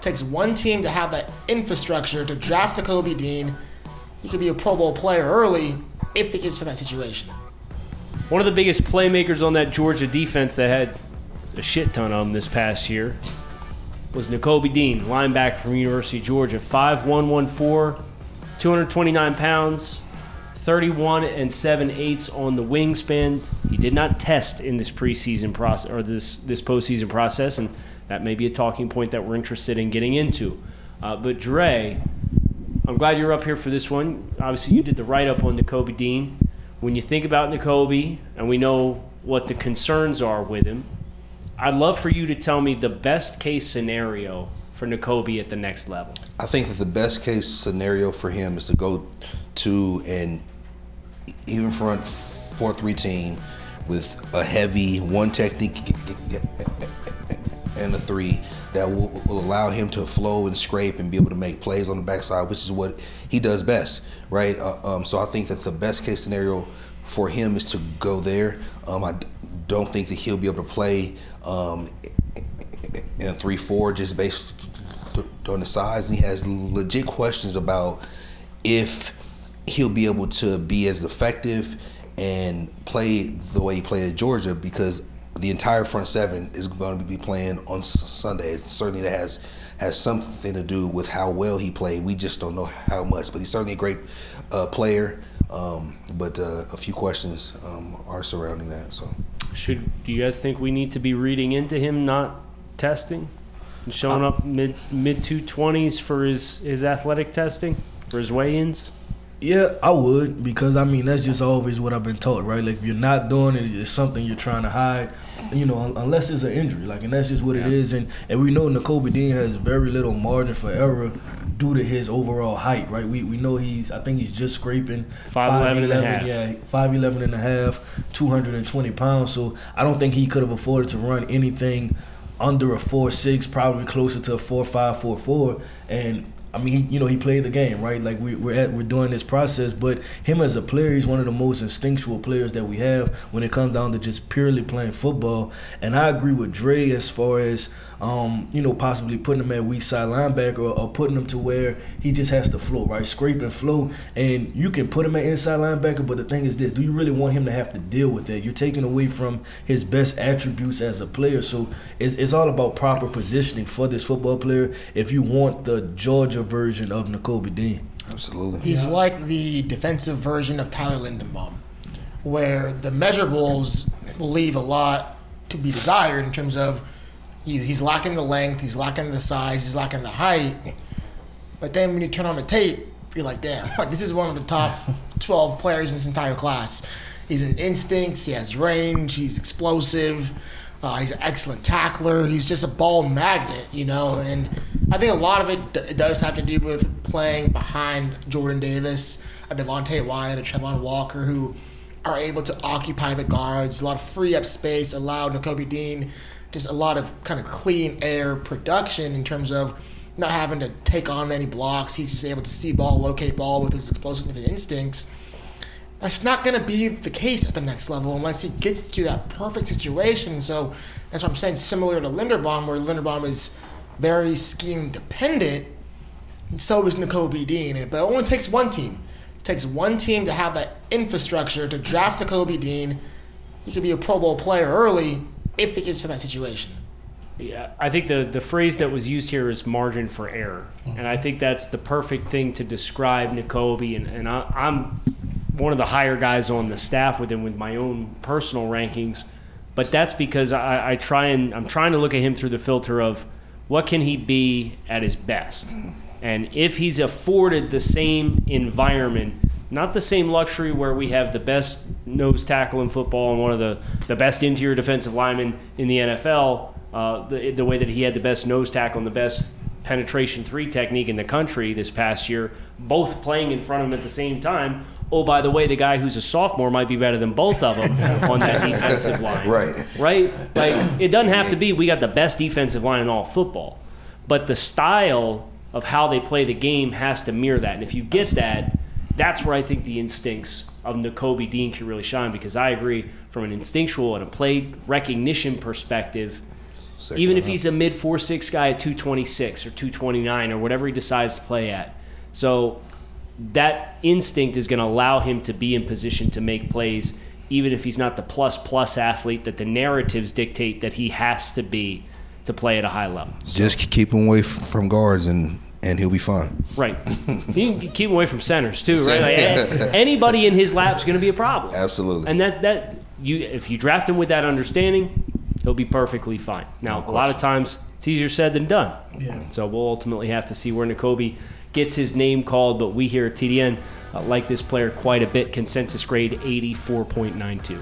takes one team to have that infrastructure to draft Nakobe Dean. He could be a Pro Bowl player early if it gets to that situation. One of the biggest playmakers on that Georgia defense that had a shit ton of them this past year was Nakobe Dean, linebacker from University of Georgia. 5'1", 114, 229 pounds, 31 7/8 on the wingspan. He did not test in this preseason process or this postseason process, and that may be a talking point that we're interested in getting into. But Dre, I'm glad you're up here for this one. Obviously, you did the write-up on Nakobe Dean. When you think about Nakobe, and we know what the concerns are with him, I'd love for you to tell me the best-case scenario for Nakobe at the next level. I think that the best-case scenario for him is to go to an even front 4-3 team with a heavy one technique and a three that will allow him to flow and scrape and be able to make plays on the backside, which is what he does best, right? So I think that the best case scenario for him is to go there. I don't think that he'll be able to play in a 3-4 just based on the size, and he has legit questions about if he'll be able to be as effective and play the way he played at Georgia, because the entire front seven is going to be playing on Sunday. It certainly has something to do with how well he played. We just don't know how much, but he's certainly a great player. But a few questions are surrounding that. So, do you guys think we need to be reading into him not testing and showing up mid 220s for his athletic testing, for his weigh-ins? Yeah, I would, because, I mean, that's just always what I've been taught, right? Like, if you're not doing it, it's something you're trying to hide, you know, unless it's an injury. Like, and that's just what it is. And we know Nakobe Dean has very little margin for error due to his overall height, right? We know I think he's just scraping 5'11 and a half. Yeah, 5'11 and a half, 220 pounds. So I don't think he could have afforded to run anything under a 4.6, probably closer to a 4.5, 4.4. And I mean, he played the game, right? Like, we're doing this process, but him as a player, he's one of the most instinctual players that we have when it comes down to just purely playing football. And I agree with Dre as far as, possibly putting him at weak side linebacker or putting him to where he just has to flow, right? Scrape and flow. And you can put him at inside linebacker, but the thing is this: do you really want him to have to deal with that? You're taking away from his best attributes as a player. So it's all about proper positioning for this football player if you want the Georgia version of Nakobe Dean. Absolutely. He's like the defensive version of Tyler Lindenbaum, where the measurables leave a lot to be desired in terms of he's lacking the length, he's lacking the size, he's lacking the height. But then when you turn on the tape, you're like, damn, like, this is one of the top 12 players in this entire class. He's an instincts, he has range, he's explosive. He's an excellent tackler. He's just a ball magnet, and I think a lot of it does have to do with playing behind Jordan Davis, a Devontae Wyatt, a Trevon Walker, who are able to occupy the guards, a lot of free up space, allow Nakobe Dean just a lot of kind of clean air production in terms of not having to take on any blocks. He's just able to see ball, locate ball with his explosive instincts. That's not going to be the case at the next level unless he gets to that perfect situation. So that's what I'm saying, similar to Linderbaum, where Linderbaum is very scheme dependent, and so is Nakobe Dean. But it only takes one team. It takes one team to have that infrastructure to draft Nakobe Dean. He could be a Pro Bowl player early if it gets to that situation. Yeah, I think the phrase that was used here is margin for error. And I think that's the perfect thing to describe Nakobe. And I'm one of the higher guys on the staff with him with my own personal rankings, but that's because I'm trying to look at him through the filter of what can he be at his best. And if he's afforded the same environment, not the same luxury where we have the best nose tackle in football and one of the best interior defensive linemen in the NFL, the way that he had the best nose tackle and the best penetration 3 technique in the country this past year, both playing in front of him at the same time. Oh, by the way, the guy who's a sophomore might be better than both of them on that defensive line. Right? Like, it doesn't have to be we got the best defensive line in all football. But the style of how they play the game has to mirror that. And if you get that, that's where I think the instincts of Nakobe Dean can really shine, because I agree from an instinctual and a play recognition perspective, Even if he's a mid 4.6 guy at 226 or 229 or whatever he decides to play at. So that instinct is going to allow him to be in position to make plays, even if he's not the plus athlete that the narratives dictate that he has to be to play at a high level. Just keep him away from guards and he'll be fine. Right. You can keep him away from centers too, right? Like, anybody in his lap is going to be a problem. Absolutely. And if you draft him with that understanding, he'll be perfectly fine. Now, a lot of times it's easier said than done. Yeah. So we'll ultimately have to see where Nakobe gets his name called, but we here at TDN like this player quite a bit. Consensus grade 84.92.